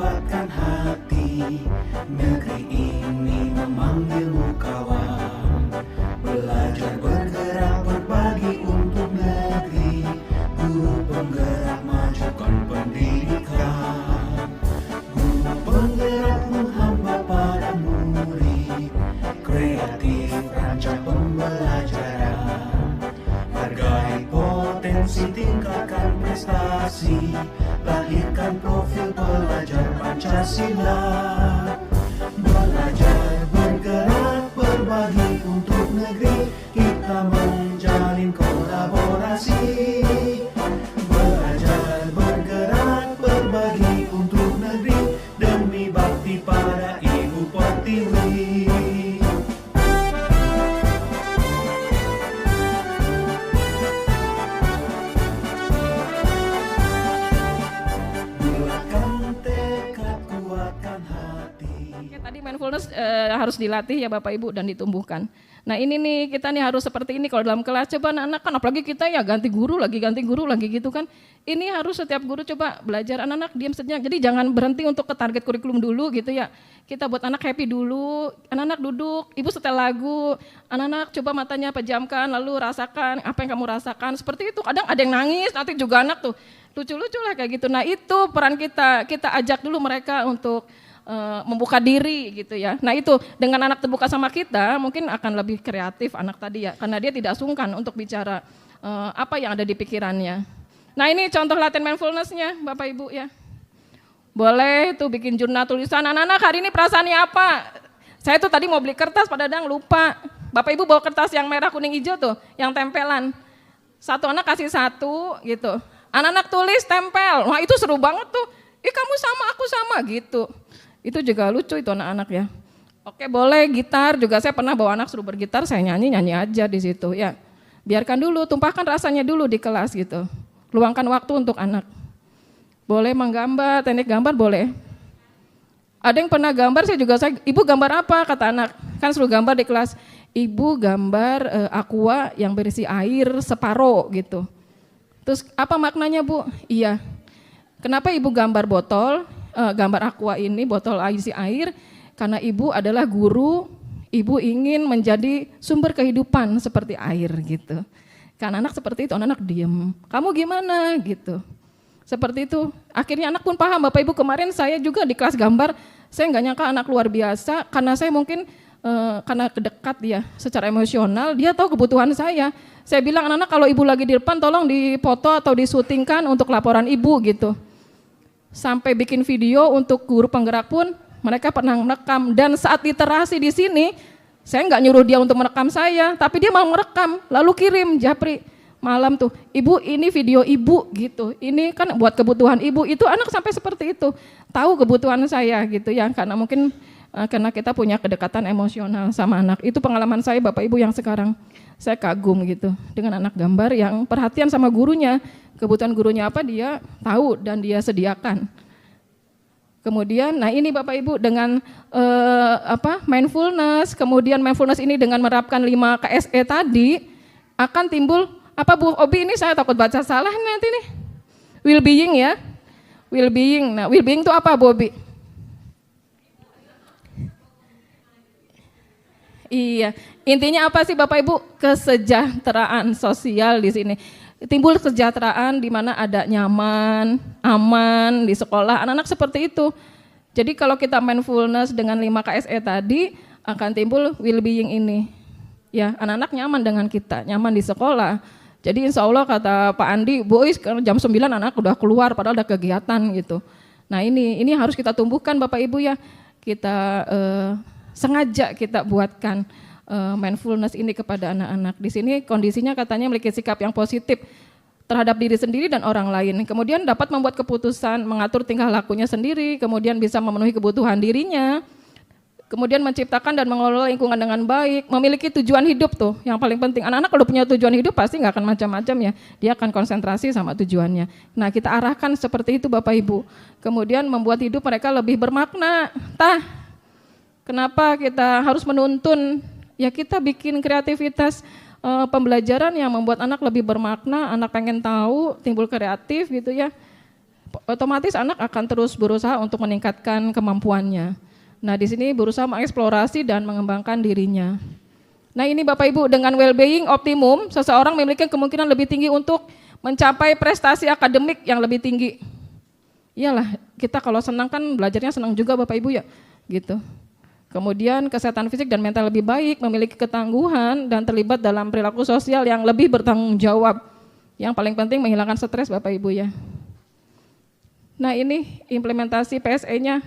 kuatkan hati. Negeri ini memanggilmu kawan. Belajar bergerak berbagi untuk negeri. Guru penggerak majukan pendidikan. Guru penggerak menghamba pada murid. Kreatif rancang pembelajaran. Hargai potensi, tingkatkan prestasi. Lahirkan profil pelajar Pancasila. Belajar bergerak berbagi untuk negeri. Kita menjalin kolaborasi. Belajar bergerak berbagi untuk negeri. Demi bakti pada Ibu Pertiwi. Tadi mindfulness harus dilatih ya Bapak Ibu dan ditumbuhkan. Nah ini nih kita nih harus seperti ini kalau dalam kelas. Coba anak-anak kan apalagi kita ya ganti guru lagi gitu kan. Ini harus setiap guru coba belajar anak-anak diam sejenak. Jadi jangan berhenti untuk ke target kurikulum dulu gitu ya. Kita buat anak happy dulu, anak-anak duduk, ibu setel lagu, anak-anak coba matanya pejamkan lalu rasakan apa yang kamu rasakan. Seperti itu kadang ada yang nangis, nanti juga anak tuh lucu-lucu lah kayak gitu. Nah itu peran kita ajak dulu mereka untuk membuka diri gitu ya. Nah itu dengan anak terbuka sama kita mungkin akan lebih kreatif anak tadi ya. Karena dia tidak sungkan untuk bicara apa yang ada di pikirannya. Nah ini contoh latihan mindfulness-nya Bapak Ibu ya. Boleh tuh bikin jurnal tulisan, anak-anak hari ini perasaannya apa? Saya tuh tadi mau beli kertas pada dadang lupa. Bapak Ibu bawa kertas yang merah kuning hijau tuh, yang tempelan. Satu anak kasih satu gitu. Anak-anak tulis tempel, wah itu seru banget tuh. Kamu sama, aku sama gitu. Itu juga lucu itu anak-anak ya. Oke boleh gitar juga saya pernah bawa anak suruh bergitar, saya nyanyi aja di situ ya. Biarkan dulu, tumpahkan rasanya dulu di kelas gitu. Luangkan waktu untuk anak. Boleh menggambar, teknik gambar boleh. Ada yang pernah gambar, ibu gambar apa kata anak, kan suruh gambar di kelas. Ibu gambar aqua yang berisi air separoh gitu. Terus apa maknanya Bu? Iya. Kenapa ibu gambar botol? Gambar aqua ini botol isi air karena ibu adalah guru, ibu ingin menjadi sumber kehidupan seperti air gitu. Kan anak seperti itu, anak diem. Kamu gimana gitu? Seperti itu. Akhirnya anak pun paham. Bapak Ibu kemarin saya juga di kelas gambar, saya nggak nyangka anak luar biasa karena saya mungkin karena kedekat ya secara emosional, dia tahu kebutuhan saya. Saya bilang anak-anak kalau ibu lagi di depan tolong dipoto atau disutingkan untuk laporan ibu gitu. Sampai bikin video untuk guru penggerak pun mereka pernah merekam dan saat literasi di sini saya nggak nyuruh dia untuk merekam saya, tapi dia mau merekam lalu kirim Japri malam tuh, ibu ini video ibu gitu, ini kan buat kebutuhan ibu. Itu anak sampai seperti itu tahu kebutuhan saya gitu ya, karena mungkin karena kita punya kedekatan emosional sama anak. Itu pengalaman saya Bapak Ibu yang sekarang saya kagum gitu dengan anak gambar yang perhatian sama gurunya. Kebutuhan gurunya apa dia tahu dan dia sediakan. Kemudian, nah ini Bapak Ibu dengan mindfulness, kemudian mindfulness ini dengan menerapkan 5 KSE tadi akan timbul apa Bu Obi ini saya takut baca salah nanti nih. Well-being ya, well-being. Nah well-being itu apa Bu Obi? Iya, intinya apa sih Bapak Ibu? Kesejahteraan sosial di sini. Timbul kesejahteraan di mana ada nyaman, aman di sekolah, anak-anak seperti itu. Jadi kalau kita mindfulness dengan 5 KSE tadi akan timbul well-being ini. Ya, anak-anak nyaman dengan kita, nyaman di sekolah. Jadi insya Allah kata Pak Andi, Bu Is jam 9 anak udah keluar padahal ada kegiatan gitu. Nah ini harus kita tumbuhkan Bapak Ibu ya. Kita sengaja kita buatkan mindfulness ini kepada anak-anak. Di sini kondisinya katanya memiliki sikap yang positif terhadap diri sendiri dan orang lain. Kemudian dapat membuat keputusan, mengatur tingkah lakunya sendiri, kemudian bisa memenuhi kebutuhan dirinya, kemudian menciptakan dan mengelola lingkungan dengan baik, memiliki tujuan hidup tuh yang paling penting. Anak-anak kalau punya tujuan hidup pasti nggak akan macam-macam ya, dia akan konsentrasi sama tujuannya. Nah kita arahkan seperti itu Bapak Ibu. Kemudian membuat hidup mereka lebih bermakna. Kenapa kita harus menuntun? Ya kita bikin kreativitas pembelajaran yang membuat anak lebih bermakna, anak pengen tahu, timbul kreatif gitu ya. otomatis anak akan terus berusaha untuk meningkatkan kemampuannya. Nah, di sini berusaha mengeksplorasi dan mengembangkan dirinya. Nah, ini Bapak Ibu, dengan well-being optimum, seseorang memiliki kemungkinan lebih tinggi untuk mencapai prestasi akademik yang lebih tinggi. Iyalah, kita kalau senang kan belajarnya senang juga Bapak Ibu ya, gitu. Kemudian kesehatan fisik dan mental lebih baik, memiliki ketangguhan dan terlibat dalam perilaku sosial yang lebih bertanggung jawab. Yang paling penting menghilangkan stres Bapak Ibu ya. Nah, ini implementasi PSE-nya.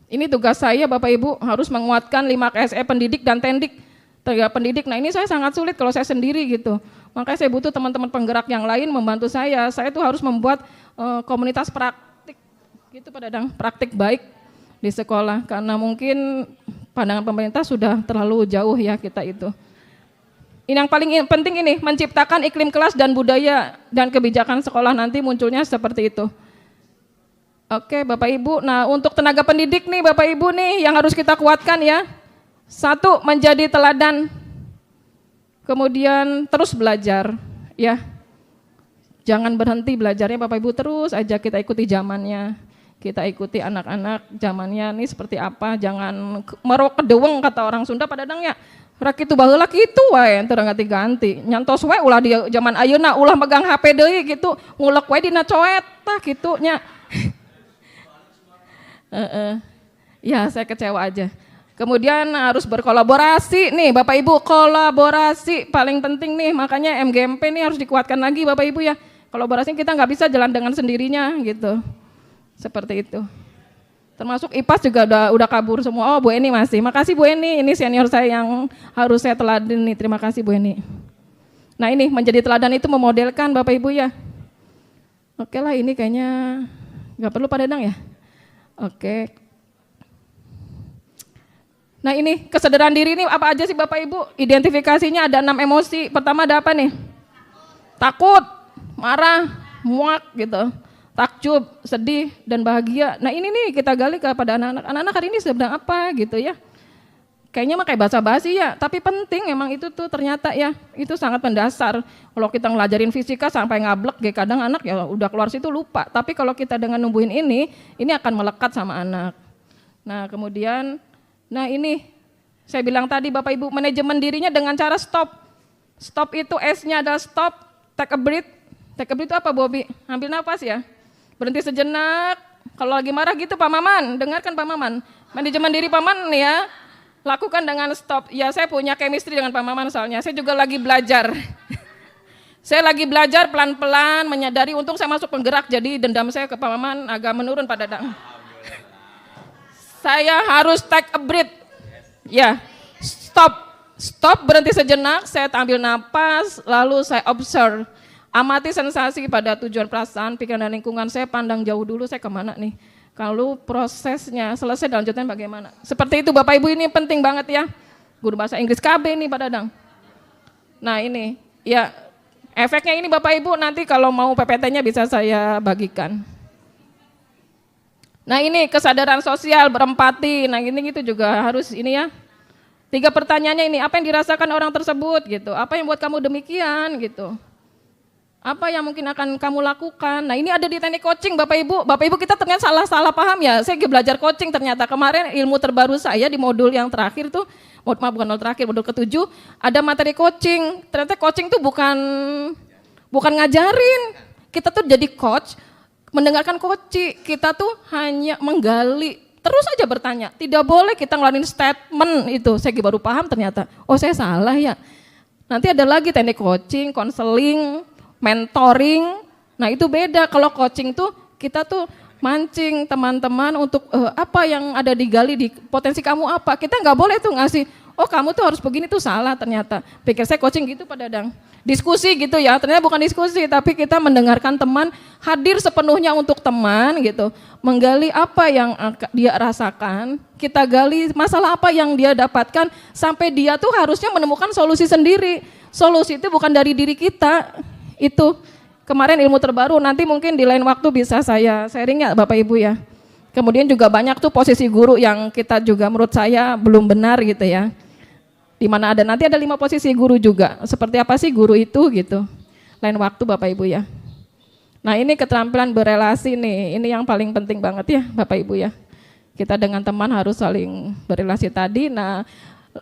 Ini tugas saya Bapak Ibu, harus menguatkan 5 KSE pendidik dan tendik, tenaga pendidik. Nah, ini saya sangat sulit kalau saya sendiri gitu. Makanya saya butuh teman-teman penggerak yang lain membantu saya. Saya tuh harus membuat komunitas praktik gitu Pak Dadang, praktik baik di sekolah, karena mungkin pandangan pemerintah sudah terlalu jauh ya kita itu. Ini yang paling penting ini, menciptakan iklim kelas dan budaya dan kebijakan sekolah nanti munculnya seperti itu. Oke Bapak Ibu, nah untuk tenaga pendidik nih Bapak Ibu nih yang harus kita kuatkan ya. 1, menjadi teladan. Kemudian terus belajar ya. Jangan berhenti belajarnya Bapak Ibu, terus aja kita ikuti zamannya. Kita ikuti anak-anak zamannya nih seperti apa, jangan merok kedeweng kata orang Sunda Pak Dadang ya. Rakitu baheula kitu wae teu ganti-ganti. Nyantos wae ulah di zaman ayeuna ulah megang HP deui gitu, ngulek wae dina coet tah kitu nya. Ya saya kecewa aja. Kemudian harus berkolaborasi nih Bapak Ibu, kolaborasi paling penting nih, makanya MGMP nih harus dikuatkan lagi Bapak Ibu ya. Kolaborasi kita nggak bisa jalan dengan sendirinya gitu, seperti itu. Termasuk IPAS juga udah kabur semua. Oh Bu Eni masih, makasih Bu Eni, ini senior saya yang harus saya teladan nih, terima kasih Bu Eni. Nah ini menjadi teladan itu memodelkan Bapak Ibu ya. Oke lah, ini kayaknya nggak perlu Pak Dadang ya. Oke. Nah ini kesadaran diri ini apa aja sih Bapak Ibu? Identifikasinya ada 6 emosi. Pertama ada apa nih? Takut, marah, muak gitu. Takjub, sedih, dan bahagia. Nah ini nih kita gali kepada anak-anak. Anak-anak hari ini sedang apa gitu ya. Kayaknya mah kayak basa-basi ya, tapi penting emang itu tuh ternyata ya. Itu sangat mendasar. Kalau kita ngelajarin fisika sampai ngablek, kadang anak ya udah keluar situ lupa. Tapi kalau kita dengan numbuhin ini akan melekat sama anak. Nah kemudian, nah ini saya bilang tadi Bapak Ibu, manajemen dirinya dengan cara stop. Stop itu S-nya adalah stop, take a breath. Take a breath itu apa Bobi? Ambil nafas ya. Berhenti sejenak. Kalau lagi marah gitu Pak Maman, dengarkan Pak Maman. Manajemen diri Pak Maman ya, lakukan dengan stop. Ya saya punya chemistry dengan Pak Maman soalnya. Saya juga lagi belajar. Saya lagi belajar pelan-pelan menyadari, untung saya masuk penggerak, jadi dendam saya ke Pak Maman agak menurun Pak Dadang. Saya harus take a breath. Ya, stop, berhenti sejenak, saya ambil napas, lalu saya observe. Amati sensasi pada tujuan perasaan, pikiran dan lingkungan saya, pandang jauh dulu saya kemana nih. Kalau prosesnya selesai dan lanjutannya bagaimana. Seperti itu Bapak Ibu, ini penting banget ya. Guru bahasa Inggris KB nih Pak Dadang. Nah ini, ya efeknya ini Bapak Ibu nanti kalau mau PPT-nya bisa saya bagikan. Nah ini kesadaran sosial, berempati, nah ini itu juga harus ini ya. 3 pertanyaannya ini, apa yang dirasakan orang tersebut gitu, apa yang buat kamu demikian gitu. Apa yang mungkin akan kamu lakukan? Nah ini ada di teknik coaching Bapak Ibu kita ternyata salah paham ya. Saya belajar coaching ternyata kemarin ilmu terbaru saya di modul yang terakhir tuh, bukan modul terakhir, modul ke-7 ada materi coaching. Ternyata coaching tuh bukan ngajarin. Kita tuh jadi coach, mendengarkan coaching. Kita tuh hanya menggali, terus aja bertanya. Tidak boleh kita ngeluarin statement itu. Saya baru paham ternyata. Oh saya salah ya. Nanti ada lagi teknik coaching, konseling, mentoring. Nah itu beda. Kalau coaching tuh kita tuh mancing teman-teman untuk apa yang ada digali di potensi kamu apa. Kita nggak boleh tuh ngasih, oh kamu tuh harus begini, tuh salah ternyata. Pikir saya coaching gitu Pak Dadang. Diskusi gitu ya, ternyata bukan diskusi, tapi kita mendengarkan teman, hadir sepenuhnya untuk teman gitu. Menggali apa yang dia rasakan, kita gali masalah apa yang dia dapatkan, sampai dia tuh harusnya menemukan solusi sendiri. Solusi itu bukan dari diri kita. Itu kemarin ilmu terbaru, nanti mungkin di lain waktu bisa saya sharing ya Bapak Ibu ya. Kemudian juga banyak tuh posisi guru yang kita juga menurut saya belum benar gitu ya. Di mana nanti ada 5 posisi guru juga. Seperti apa sih guru itu gitu. Lain waktu Bapak Ibu ya. Nah ini keterampilan berelasi nih, ini yang paling penting banget ya Bapak Ibu ya. Kita dengan teman harus saling berelasi tadi. Nah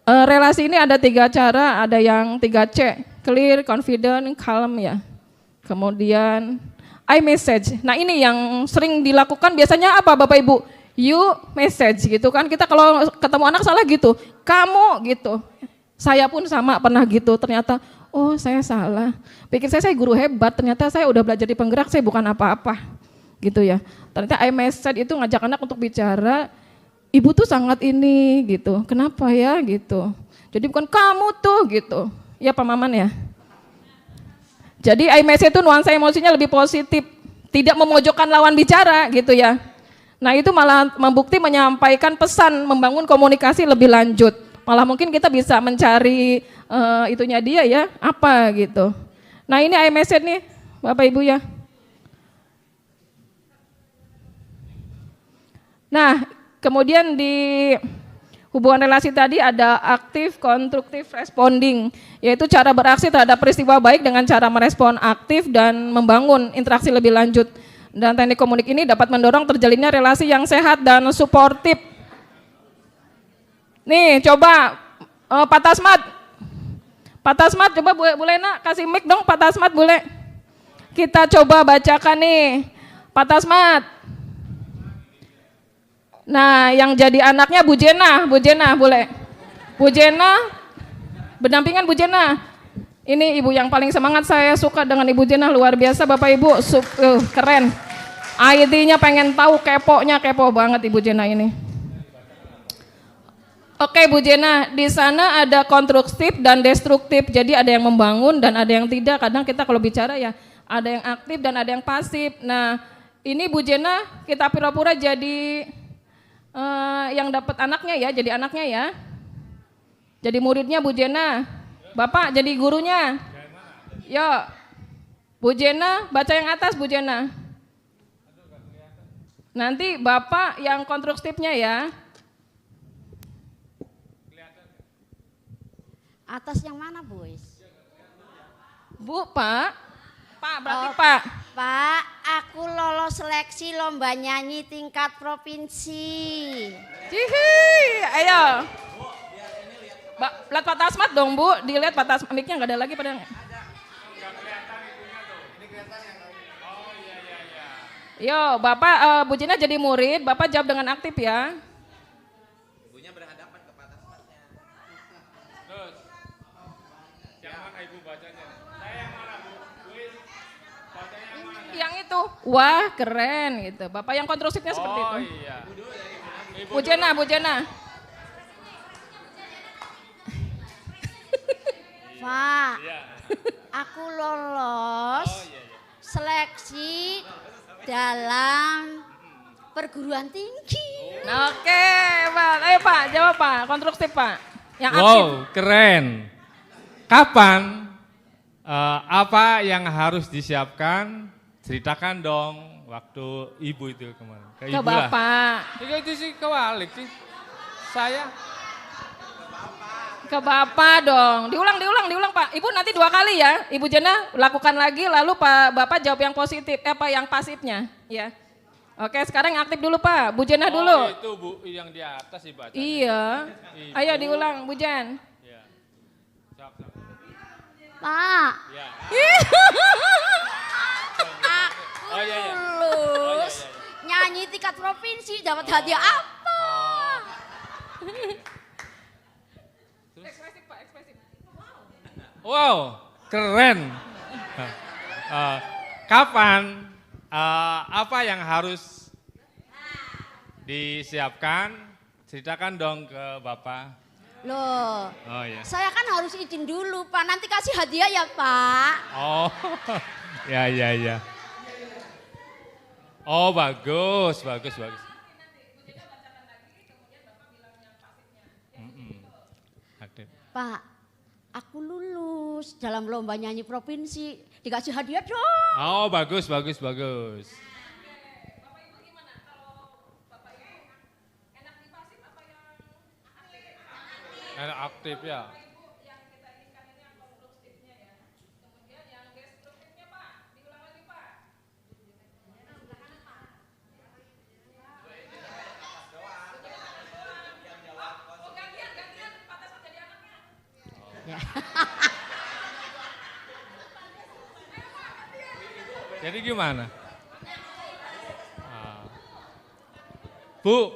relasi ini ada 3 cara, ada yang 3C, clear, confident, calm ya. Kemudian I message. Nah ini yang sering dilakukan biasanya apa Bapak Ibu? You message gitu kan, kita kalau ketemu anak salah gitu, kamu gitu. Saya pun sama pernah gitu, ternyata oh saya salah. Pikir saya guru hebat, ternyata saya udah belajar di penggerak, saya bukan apa-apa gitu ya. Ternyata I message itu ngajak anak untuk bicara, ibu tuh sangat ini gitu, kenapa ya gitu. Jadi bukan kamu tuh gitu, ya Pak Maman ya. Jadi I message itu nuansa emosinya lebih positif, tidak memojokkan lawan bicara gitu ya. Nah itu malah membukti menyampaikan pesan, membangun komunikasi lebih lanjut. Malah mungkin kita bisa mencari itunya dia ya, apa gitu. Nah ini I message nih Bapak Ibu ya. Nah kemudian di hubungan relasi tadi ada aktif, konstruktif, responding, yaitu cara beraksi terhadap peristiwa baik dengan cara merespon aktif dan membangun interaksi lebih lanjut. Dan teknik komunik ini dapat mendorong terjalinnya relasi yang sehat dan suportif. Nih coba Pak Tasmat. Pak Tasmat coba Bu Lena kasih mic dong Pak Tasmat boleh. Kita coba bacakan nih Pak Tasmat. Nah yang jadi anaknya Bu Jena boleh. Bu Jena, berdampingan Bu Jena. Ini ibu yang paling semangat, saya suka dengan Ibu Jena, luar biasa Bapak Ibu, keren. ID-nya pengen tahu, kepo banget Ibu Jena ini. Oke Bu Jena, di sana ada konstruktif dan destruktif, jadi ada yang membangun dan ada yang tidak. Kadang kita kalau bicara ya ada yang aktif dan ada yang pasif. Nah ini Bu Jena kita pura-pura jadi yang dapat anaknya ya, jadi anaknya ya. Jadi muridnya Bu Jena, Bapak jadi gurunya. Yo, Bu Jena baca yang atas Bu Jena. Nanti Bapak yang konstruktifnya ya. Atas yang mana, Boys? Bu, Pak. Pak, berarti Pak. Pak, aku lolos seleksi lomba nyanyi tingkat provinsi. Cihi, ayo. Lihat Pak Tasmat dong, Bu. Dilihat Pak Tasmat, mic-nya enggak ada lagi pada. Yo, Bapak, Bu Jina jadi murid, Bapak jawab dengan aktif ya. Ibunya berhadapan ke Pak Tasmatnya. Terus, yang mana Ibu bacanya? Saya yang mana Bu? Bacanya yang mana? Yang itu, wah keren gitu. Bapak yang kontrasifnya seperti itu. Oh iya. Bu Jena. Pak, Iya. aku lolos Oh iya. seleksi dalam perguruan tinggi. Oke, Pak. Ayo Pak, jawab Pak. Konstruktif Pak. Yang aktif. Wow, keren. Kapan? Apa yang harus disiapkan? Ceritakan dong waktu Ibu itu kemarin. Ke Ibu lah. Bapak. Itu sih kebalik sih. Saya. Ke Bapak dong. Diulang Pak. Ibu nanti 2 kali ya. Ibu Jena lakukan lagi lalu Pak Bapak jawab yang positif, yang pasifnya, ya. Oke, sekarang yang aktif dulu Pak. Bu Jena dulu. Oh, itu Bu yang di atas sih bacanya. Iya. Ibu. Ayo diulang Bu Jen. Iya. Sok. Pak, Ya. aku Oh, iya. lulus nyanyi tingkat provinsi, dapat hadiah apa? Ekspresif Pak, ekspresif. Wow, keren. Kapan? Apa yang harus disiapkan? Ceritakan dong ke Bapak. Loh, Oh iya. saya kan harus izin dulu Pak, nanti kasih hadiah ya Pak. Oh, ya. Oh bagus. Aktif. Pak, aku lulus dalam lomba nyanyi provinsi, dikasih hadiah dong. Oh bagus. Enak aktif ya. Jadi gimana? Ah. Bu,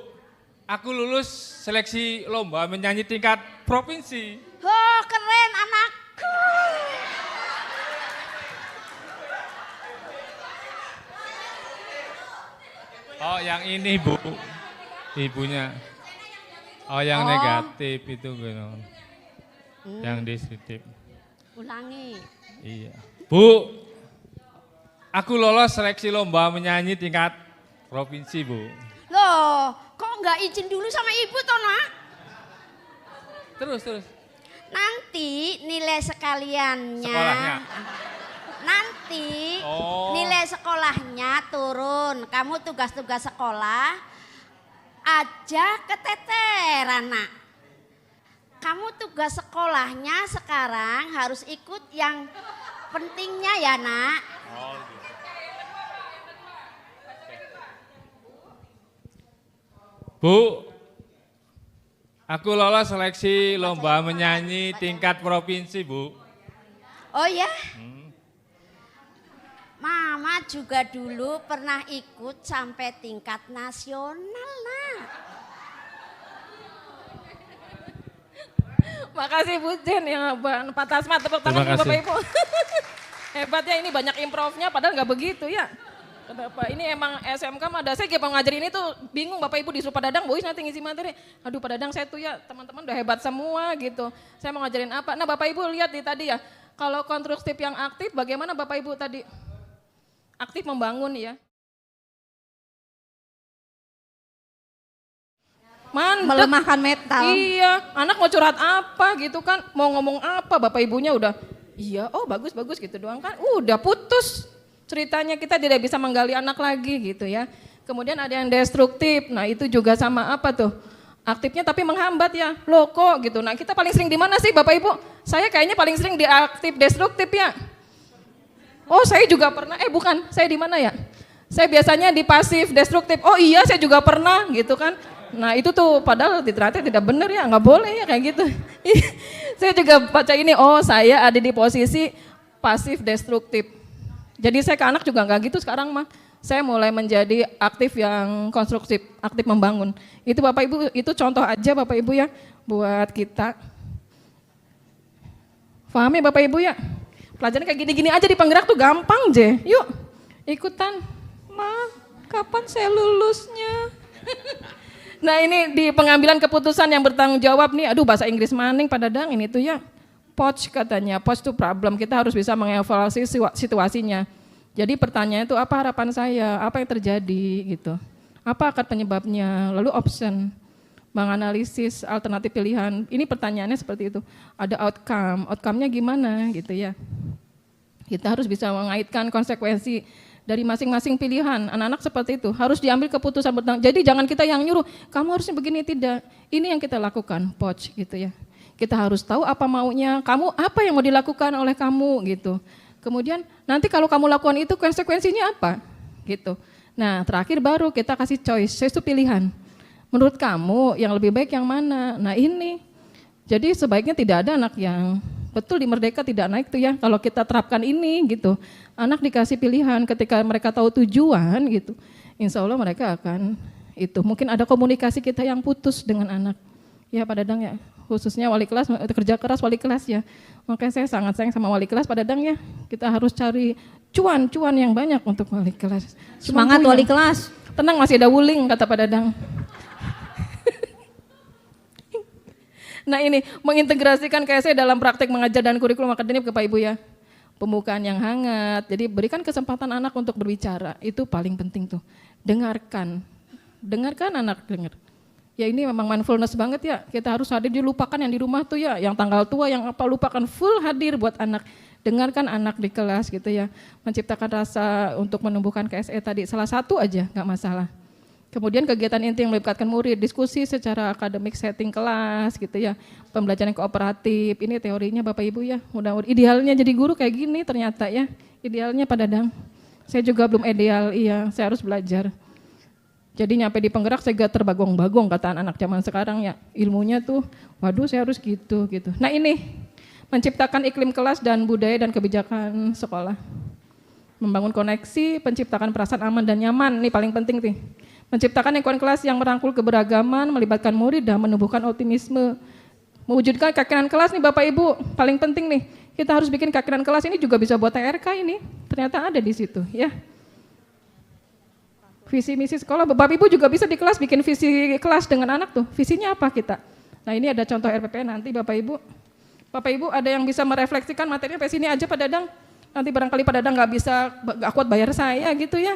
aku lulus seleksi lomba menyanyi tingkat provinsi. Oh, keren anakku. Oh, yang ini Bu, ibunya. Oh, yang Oh. negatif itu gitu. Yang positif. Ulangi. Iya. Bu, aku lolos seleksi lomba menyanyi tingkat provinsi, Bu. Loh, kok nggak izin dulu sama ibu toh, Nak? Terus. Nanti nilai sekaliannya. Sekolahnya? Nanti Oh. nilai sekolahnya turun. Kamu tugas-tugas sekolah aja keteteran, Nak. Kamu tugas sekolahnya sekarang harus ikut yang pentingnya ya, Nak. Oh, gitu. Bu, aku lolos seleksi lomba menyanyi tingkat provinsi, Bu. Oh ya? Mama juga dulu pernah ikut sampai tingkat nasional, Nak. Makasih Bu Jen yang Pak Tasma, tepuk tangan Terima kasih. Bapak Ibu. Hebat ya, ini banyak improvnya padahal nggak begitu ya. Kenapa? Ini emang SMK mah ada, saya kayak ngajarin ini tuh bingung Bapak Ibu disuruh Pak Dadang, Bois nanti ngisi materi. Aduh Pak Dadang saya tuh ya teman-teman udah hebat semua gitu. Saya mau ngajarin apa? Nah Bapak Ibu lihat di tadi ya, kalau konstruktif yang aktif bagaimana Bapak Ibu tadi? Aktif membangun ya. Mandek. Melemahkan mental. Iya, anak mau curhat apa gitu kan, mau ngomong apa, bapak ibunya udah, iya, oh bagus gitu doang kan, udah putus ceritanya, kita tidak bisa menggali anak lagi gitu ya. Kemudian ada yang destruktif, nah itu juga sama apa tuh, aktifnya tapi menghambat ya, loh kok gitu. Nah kita paling sering di mana sih bapak ibu? Saya kayaknya paling sering di aktif destruktif ya. Oh saya juga pernah, bukan, saya di mana ya? Saya biasanya di pasif destruktif, oh iya saya juga pernah gitu kan. Nah itu tuh padahal ternyata tidak benar ya, nggak boleh ya kayak gitu. Saya juga baca ini, oh saya ada di posisi pasif destruktif. Jadi saya ke anak juga nggak gitu sekarang mah. Saya mulai menjadi aktif yang konstruktif, aktif membangun. Itu Bapak Ibu, itu contoh aja Bapak Ibu ya buat kita. Paham ya Bapak Ibu ya? Pelajaran kayak gini-gini aja di penggerak tuh gampang je. Yuk ikutan. Ma, kapan saya lulusnya? Nah ini di pengambilan keputusan yang bertanggung jawab nih, aduh bahasa Inggris maning Pak Dadang ini tuh ya. POC katanya, POC itu problem, kita harus bisa mengevaluasi situasinya. Jadi pertanyaannya itu apa harapan saya, apa yang terjadi gitu. Apa akar penyebabnya, lalu option, menganalisis alternatif pilihan. Ini pertanyaannya seperti itu, ada outcome-nya gimana gitu ya. Kita harus bisa mengaitkan konsekuensi dari masing-masing pilihan. Anak-anak seperti itu harus diambil keputusan bertanggung. Jadi jangan kita yang nyuruh, kamu harusnya begini, tidak. Ini yang kita lakukan, POC gitu ya. Kita harus tahu apa maunya, kamu apa yang mau dilakukan oleh kamu gitu. Kemudian nanti kalau kamu lakukan itu konsekuensinya apa gitu. Nah terakhir baru kita kasih choice itu pilihan. Menurut kamu yang lebih baik yang mana? Nah ini, jadi sebaiknya tidak ada anak yang betul di Merdeka tidak naik tuh ya, kalau kita terapkan ini gitu. Anak dikasih pilihan ketika mereka tahu tujuan gitu, insya Allah mereka akan itu. Mungkin ada komunikasi kita yang putus dengan anak. Ya Pak Dadang ya, khususnya wali kelas, kerja keras wali kelas ya. Makanya saya sangat sayang sama wali kelas Pak Dadang ya. Kita harus cari cuan yang banyak untuk wali kelas. Semangat wali kelas. Tenang masih ada wuling kata Pak Dadang. Nah ini mengintegrasikan KSE dalam praktek mengajar dan kurikulum akademik ke Pak Ibu ya. Pembukaan yang hangat, jadi berikan kesempatan anak untuk berbicara, itu paling penting tuh. Dengarkan anak dengar. Ya ini memang mindfulness banget ya, kita harus hadir, dilupakan yang di rumah tuh ya, yang tanggal tua, yang apa lupakan, full hadir buat anak. Dengarkan anak di kelas gitu ya, menciptakan rasa untuk menumbuhkan KSE tadi, salah satu aja nggak masalah. Kemudian kegiatan inti yang melibatkan murid, diskusi secara akademik setting kelas gitu ya, pembelajaran kooperatif, ini teorinya Bapak Ibu ya, mudah-mudahan idealnya jadi guru kayak gini ternyata ya, idealnya Pak Dadang. Saya juga belum ideal, iya saya harus belajar. Jadi nyampe di penggerak saya gak terbagong-bagong kata anak zaman sekarang ya, ilmunya tuh waduh saya harus gitu. Nah ini, menciptakan iklim kelas dan budaya dan kebijakan sekolah. Membangun koneksi, penciptakan perasaan aman dan nyaman, ini paling penting nih. Menciptakan lingkungan kelas yang merangkul keberagaman, melibatkan murid dan menumbuhkan optimisme. Mewujudkan keyakinan kelas nih Bapak Ibu, paling penting nih. Kita harus bikin keyakinan kelas ini juga bisa buat TRK ini. Ternyata ada di situ ya. Visi misi sekolah, Bapak Ibu juga bisa di kelas bikin visi kelas dengan anak tuh. Visinya apa kita? Nah ini ada contoh RPP nanti Bapak Ibu. Bapak Ibu ada yang bisa merefleksikan materinya sampai sini aja Pak Dadang. Nanti barangkali Pak Dadang nggak kuat bayar saya gitu ya.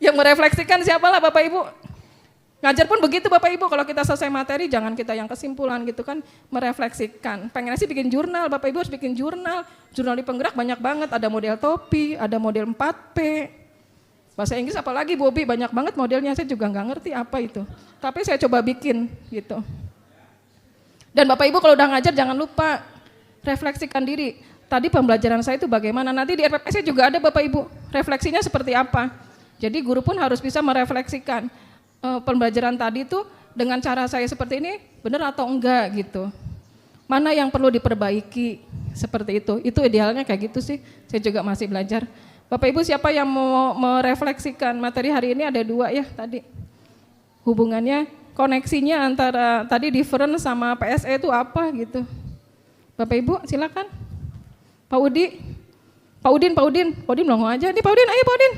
Yang merefleksikan siapalah Bapak Ibu. Ngajar pun begitu Bapak Ibu, kalau kita selesai materi jangan kita yang kesimpulan gitu kan, merefleksikan. Pengennya sih bikin jurnal, Bapak Ibu harus bikin jurnal. Jurnal di penggerak banyak banget, ada model topi, ada model 4P. Bahasa Inggris apalagi Bobby, banyak banget modelnya, saya juga nggak ngerti apa itu. Tapi saya coba bikin gitu. Dan Bapak Ibu kalau udah ngajar jangan lupa refleksikan diri. Tadi pembelajaran saya itu bagaimana, nanti di RPPC juga ada Bapak Ibu, refleksinya seperti apa. Jadi guru pun harus bisa merefleksikan pembelajaran tadi itu dengan cara saya seperti ini benar atau enggak gitu. Mana yang perlu diperbaiki seperti itu idealnya kayak gitu sih, saya juga masih belajar. Bapak Ibu siapa yang mau merefleksikan materi hari ini ada 2 ya tadi. Hubungannya, koneksinya antara tadi different sama PSE itu apa gitu. Bapak Ibu silakan. Pak Udin belum aja. Nih Pak Udin, ayo Pak Udin.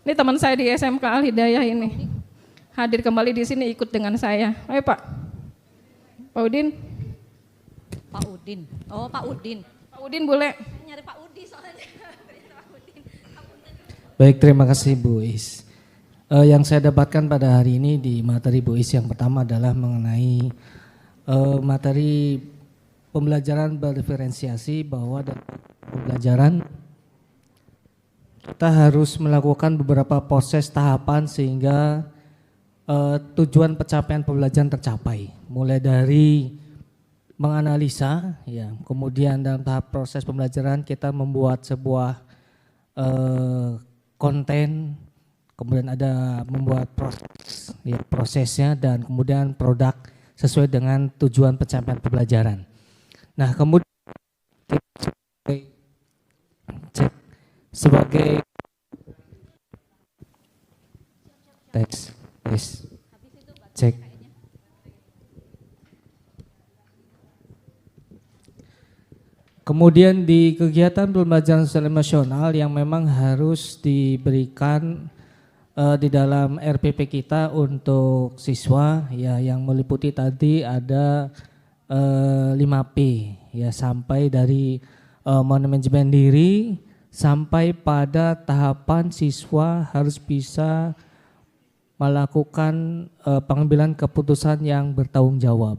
Ini teman saya di SMK Al Hidayah ini. Hadir kembali di sini ikut dengan saya. Ayo Pak. Pak Udin. Pak Udin. Oh Pak Udin. Pak Udin boleh. Nyari Pak Udi soalnya. Baik, terima kasih Bu Is. Yang saya dapatkan pada hari ini di materi Bu Is yang pertama adalah mengenai materi pembelajaran berdiferensiasi, bahwa dalam pembelajaran kita harus melakukan beberapa proses tahapan sehingga tujuan pencapaian pembelajaran tercapai. Mulai dari menganalisa, ya, kemudian dalam tahap proses pembelajaran kita membuat sebuah konten, kemudian ada membuat proses, ya, prosesnya, dan kemudian produk sesuai dengan tujuan pencapaian pembelajaran. Nah, kemudian cek sebagai teks, cek. Kemudian di kegiatan pembelajaran sosial emosional yang memang harus diberikan di dalam RPP kita untuk siswa, ya, yang meliputi tadi ada 5P, ya, sampai dari manajemen diri sampai pada tahapan siswa harus bisa melakukan pengambilan keputusan yang bertanggung jawab.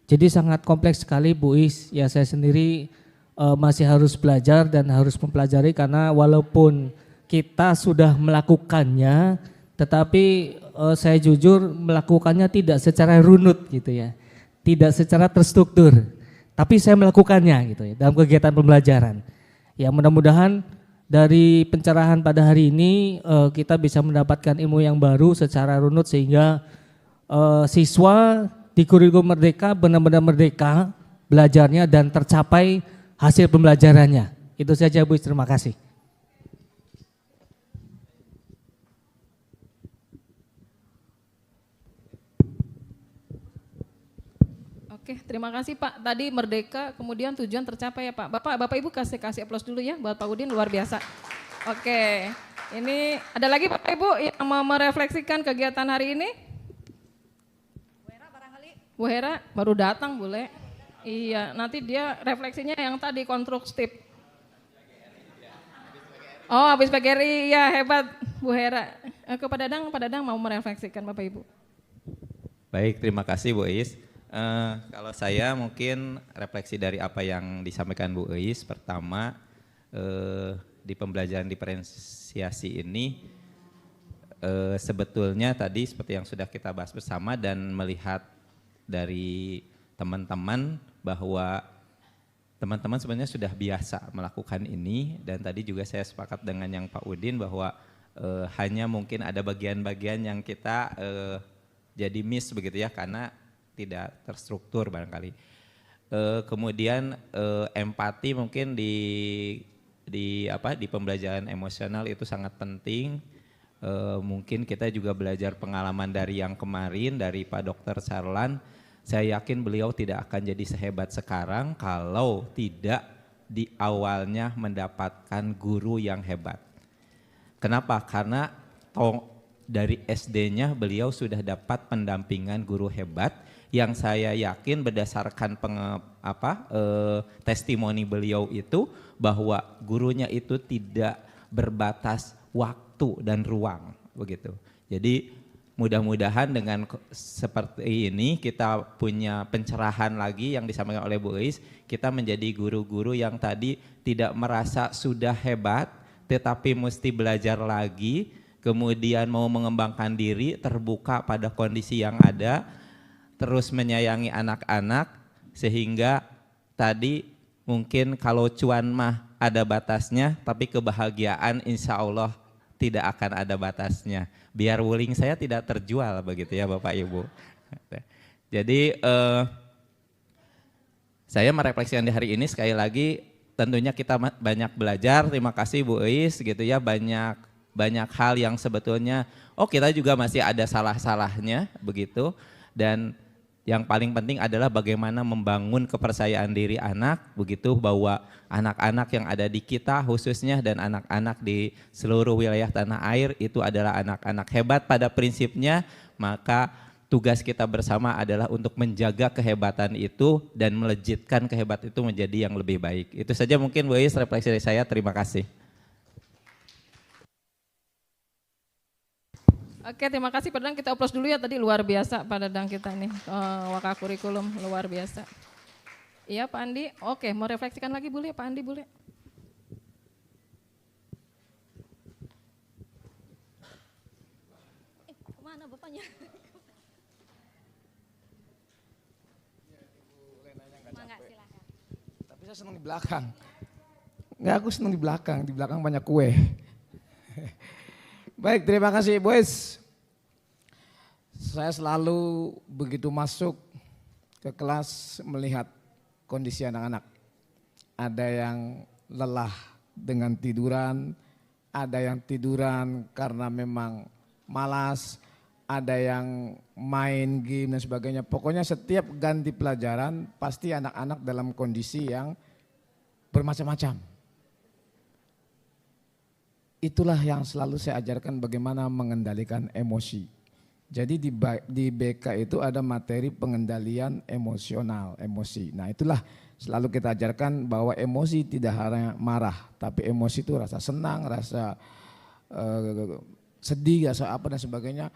Jadi sangat kompleks sekali Bu Is, ya, saya sendiri masih harus belajar dan harus mempelajari, karena walaupun kita sudah melakukannya, tetapi saya jujur melakukannya tidak secara runut gitu ya. Tidak secara terstruktur, tapi saya melakukannya gitu ya dalam kegiatan pembelajaran. Ya, mudah-mudahan dari pencerahan pada hari ini kita bisa mendapatkan ilmu yang baru secara runut, sehingga siswa di kurikulum merdeka benar-benar merdeka belajarnya dan tercapai hasil pembelajarannya. Itu saja Bu, terima kasih. Oke, terima kasih Pak. Tadi merdeka, kemudian tujuan tercapai ya Pak. Bapak Ibu kasih aplaus dulu ya buat Pak Udin, luar biasa. Oke, ini ada lagi Bapak Ibu yang mau merefleksikan kegiatan hari ini? Bu Hera barangkali. Bu Hera baru datang boleh. Iya, nanti dia refleksinya yang tadi konstruktif. Oh, habis PGRI, ya hebat Bu Hera. Ke Pak Dadang mau merefleksikan Bapak Ibu. Baik, terima kasih Bu Is. Kalau saya mungkin refleksi dari apa yang disampaikan Bu Is. Pertama, di pembelajaran diferensiasi ini sebetulnya tadi seperti yang sudah kita bahas bersama dan melihat dari teman-teman bahwa teman-teman sebenarnya sudah biasa melakukan ini, dan tadi juga saya sepakat dengan yang Pak Udin bahwa hanya mungkin ada bagian-bagian yang kita jadi miss begitu ya, karena tidak terstruktur barangkali. Kemudian empati mungkin di di pembelajaran emosional itu sangat penting. Mungkin kita juga belajar pengalaman dari yang kemarin dari Pak Dr. Charlan. Saya yakin beliau tidak akan jadi sehebat sekarang kalau tidak di awalnya mendapatkan guru yang hebat. Kenapa? Karena dari SD-nya beliau sudah dapat pendampingan guru hebat yang saya yakin berdasarkan testimoni beliau itu bahwa gurunya itu tidak berbatas waktu dan ruang begitu. Jadi mudah-mudahan dengan seperti ini kita punya pencerahan lagi yang disampaikan oleh Bu Eis, kita menjadi guru-guru yang tadi tidak merasa sudah hebat tetapi mesti belajar lagi, kemudian mau mengembangkan diri, terbuka pada kondisi yang ada, terus menyayangi anak-anak sehingga tadi mungkin kalau cuan mah ada batasnya, tapi kebahagiaan insya Allah tidak akan ada batasnya. Biar wuling saya tidak terjual begitu ya Bapak Ibu. Jadi saya merefleksikan di hari ini sekali lagi tentunya kita banyak belajar. Terima kasih Bu Eis gitu ya, banyak hal yang sebetulnya kita juga masih ada salah-salahnya begitu. Dan yang paling penting adalah bagaimana membangun kepercayaan diri anak begitu, bahwa anak-anak yang ada di kita khususnya dan anak-anak di seluruh wilayah tanah air itu adalah anak-anak hebat pada prinsipnya. Maka tugas kita bersama adalah untuk menjaga kehebatan itu dan melejitkan kehebatan itu menjadi yang lebih baik. Itu saja mungkin Bu Eis refleksi dari saya. Terima kasih. Oke, terima kasih Pak Dadang. Kita upload dulu ya, tadi luar biasa Pak Dadang kita ini. Waka kurikulum luar biasa. Iya Pak Andi, oke mau refleksikan lagi boleh Pak Andi boleh. Mana bapaknya? Mangga, silakan. Tapi saya senang di belakang. Enggak, aku senang di belakang banyak kue. Baik, terima kasih boys. Saya selalu begitu masuk ke kelas melihat kondisi anak-anak. Ada yang lelah dengan tiduran, ada yang tiduran karena memang malas, ada yang main game dan sebagainya. Pokoknya setiap ganti pelajaran pasti anak-anak dalam kondisi yang bermacam-macam. Itulah yang selalu saya ajarkan bagaimana mengendalikan emosi. Jadi di BK itu ada materi pengendalian emosional, emosi. Nah itulah selalu kita ajarkan bahwa emosi tidak hanya marah, tapi emosi itu rasa senang, rasa sedih, rasa apa dan sebagainya.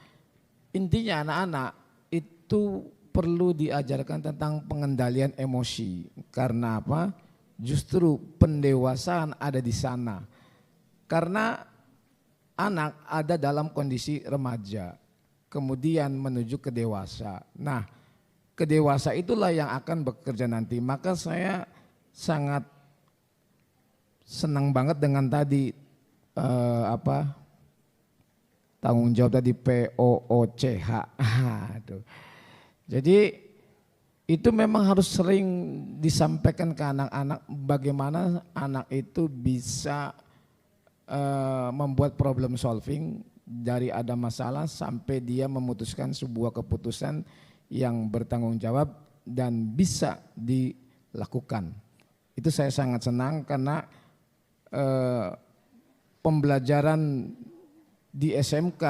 Intinya anak-anak itu perlu diajarkan tentang pengendalian emosi. Karena apa? Justru pendewasaan ada di sana. Karena anak ada dalam kondisi remaja, kemudian menuju ke dewasa. Nah, ke dewasa itulah yang akan bekerja nanti. Maka saya sangat senang banget dengan tadi tanggung jawab tadi POOCH. Aduh. Jadi itu memang harus sering disampaikan ke anak-anak bagaimana anak itu bisa membuat problem solving dari ada masalah sampai dia memutuskan sebuah keputusan yang bertanggung jawab dan bisa dilakukan. Itu saya sangat senang karena pembelajaran di SMK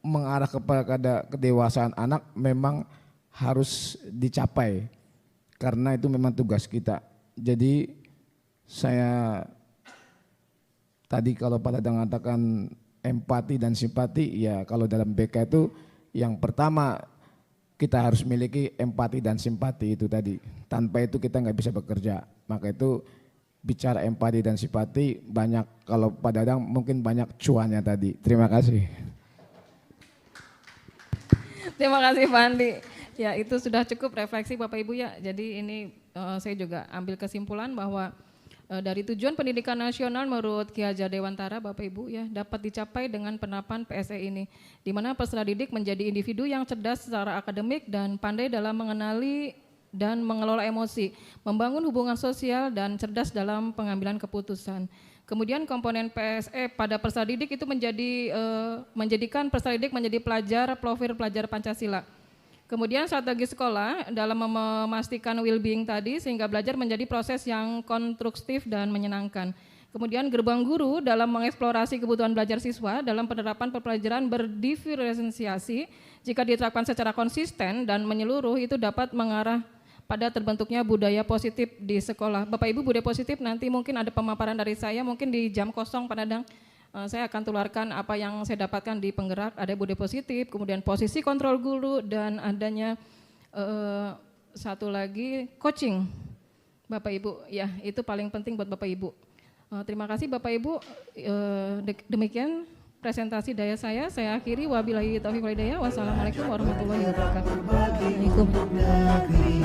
mengarah kepada kedewasaan anak memang harus dicapai karena itu memang tugas kita. Jadi saya tadi kalau Pak Dadang mengatakan empati dan simpati, ya kalau dalam BK itu yang pertama kita harus miliki empati dan simpati itu tadi. Tanpa itu kita nggak bisa bekerja. Maka itu bicara empati dan simpati banyak, kalau Pak Dadang mungkin banyak cuannya tadi. Terima kasih. Terima kasih Pak Andi. Ya itu sudah cukup refleksi Bapak Ibu ya. Jadi ini saya juga ambil kesimpulan bahwa dari tujuan pendidikan nasional menurut Ki Hajar Dewantara Bapak Ibu ya dapat dicapai dengan penerapan PSE ini, di mana peserta didik menjadi individu yang cerdas secara akademik dan pandai dalam mengenali dan mengelola emosi, membangun hubungan sosial dan cerdas dalam pengambilan keputusan. Kemudian komponen PSE pada peserta didik itu menjadikan peserta didik menjadi profil pelajar Pancasila. Kemudian strategi sekolah dalam memastikan well-being tadi sehingga belajar menjadi proses yang konstruktif dan menyenangkan. Kemudian gerbang guru dalam mengeksplorasi kebutuhan belajar siswa dalam penerapan pembelajaran berdiferensiasi jika diterapkan secara konsisten dan menyeluruh itu dapat mengarah pada terbentuknya budaya positif di sekolah. Bapak Ibu, budaya positif nanti mungkin ada pemaparan dari saya, mungkin di jam kosong Pak Dadang, saya akan tularkan apa yang saya dapatkan di penggerak, ada budaya positif, kemudian posisi kontrol guru, dan adanya satu lagi coaching. Bapak Ibu, ya itu paling penting buat Bapak Ibu. Terima kasih Bapak Ibu, demikian presentasi daya saya akhiri, wabillahi taufiq wal hidayah, wassalamualaikum warahmatullahi wabarakatuh. Berbagi untuk negeri.